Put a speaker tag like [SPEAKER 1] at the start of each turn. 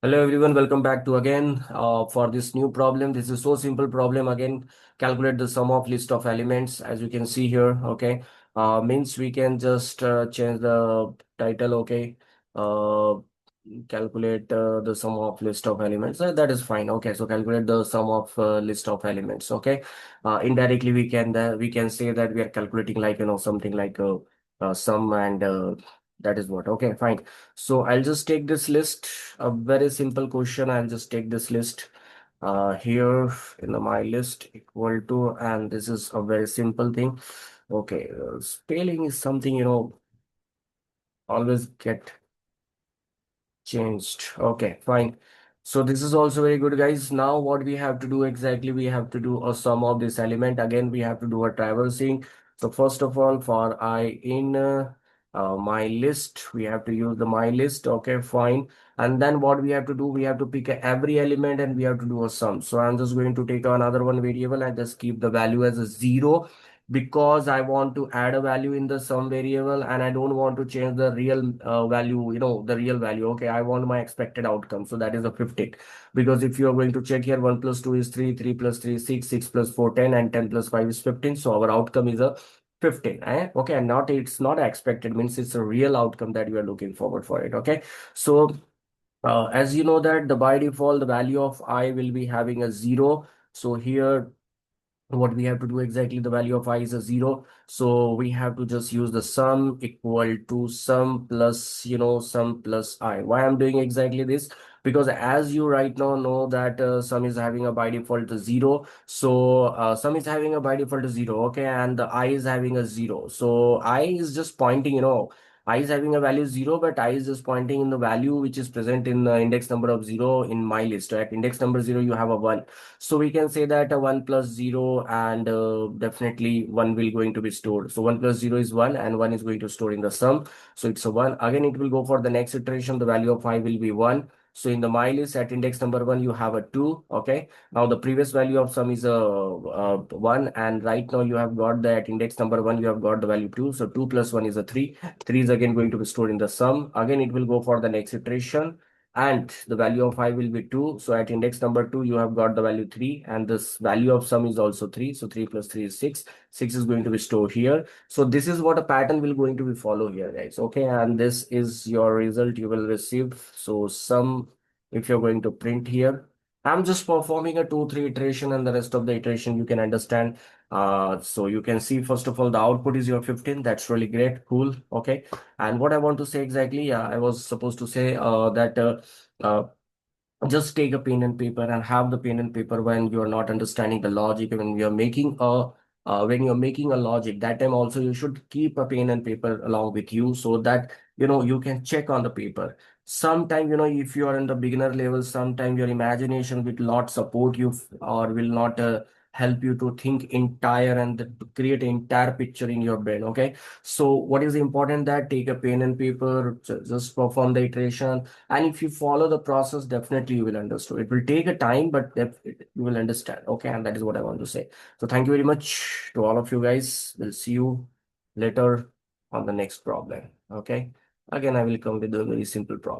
[SPEAKER 1] Hello everyone, welcome back to again for this new problem. This is so simple problem again. Calculate the sum of list of elements as you can see here. Okay, means we can just change the title. Okay, uh, calculate the sum of list of elements. That is fine. Okay, so calculate the sum of list of elements. Okay, indirectly we can say that we are calculating like something like a sum and that is what. Okay, fine. So I'll just take this list, a very simple question. I'll just take this list here in the my list equal to, and this is a very simple thing. Okay, spelling is something, always get changed. Okay, fine. So this is also very good, guys. Now what we have to do exactly, we have to do a sum of this element. Again, we have to do a traversing. So first of all, for I in my list, we have to use the my list. Okay, fine. And then what we have to do, we have to pick every element and we have to do a sum. So I'm just going to take another one variable and just keep the value as a 0 because I want to add a value in the sum variable and I don't want to change the real value, the real value. Okay, I want my expected outcome. So that is a 15. Because if you're going to check here, 1 plus 2 is 3, 3 plus 3 is 6, 6 plus 4, 10, and 10 plus 5 is 15. So our outcome is a 15. Okay, and not it's not expected, means it's a real outcome that you are looking forward for it. Okay, so as you know that the by default, the value of I will be having a 0. So here what we have to do exactly, the value of I is a 0, so we have to just use the sum equal to sum plus sum plus I. Why I'm doing exactly this? Because as you right now know that sum is having a by default to 0, so sum is having a by default to 0. Okay, and the I is having a 0, so I is just pointing, I is having a value 0, but I is just pointing in the value which is present in the index number of 0 in my list. At index number 0 you have a 1, so we can say that a 1 plus 0, and definitely 1 will going to be stored. So 1 plus 0 is 1 and 1 is going to store in the sum. So it's a 1. Again, it will go for the next iteration. The value of I will be 1. So in the my list at index number 1, you have a 2. Okay. Now the previous value of sum is a 1. And right now you have got that index number 1, you have got the value 2. So 2 plus 1 is a 3. 3 is again going to be stored in the sum. Again, it will go for the next iteration and the value of I will be 2. So at index number 2, you have got the value 3 and this value of sum is also 3. So 3 plus 3 is 6. 6 is going to be stored here. So this is what a pattern will going to be follow here, guys. Okay, and this is your result you will receive. So sum, if you're going to print here, I'm just performing a 2, 3 iteration and the rest of the iteration you can understand. So you can see first of all the output is your 15. That's really great. Cool. Okay. And what I want to say exactly, yeah, I was supposed to say that uh, just take a pen and paper and have the pen and paper when you are not understanding the logic, when you're making a logic, that time also you should keep a pen and paper along with you so that you can check on the paper. Sometime, if you are in the beginner level, sometime your imagination will not support you or will not help you to think entire and to create an entire picture in your brain. Okay, so what is important, that take a pen and paper, just perform the iteration, and if you follow the process, definitely you will understand. It will take a time, but you will understand. Okay, and that is what I want to say. So thank you very much to all of you guys. We'll see you later on the next problem. Okay, again I will come with a very simple problem.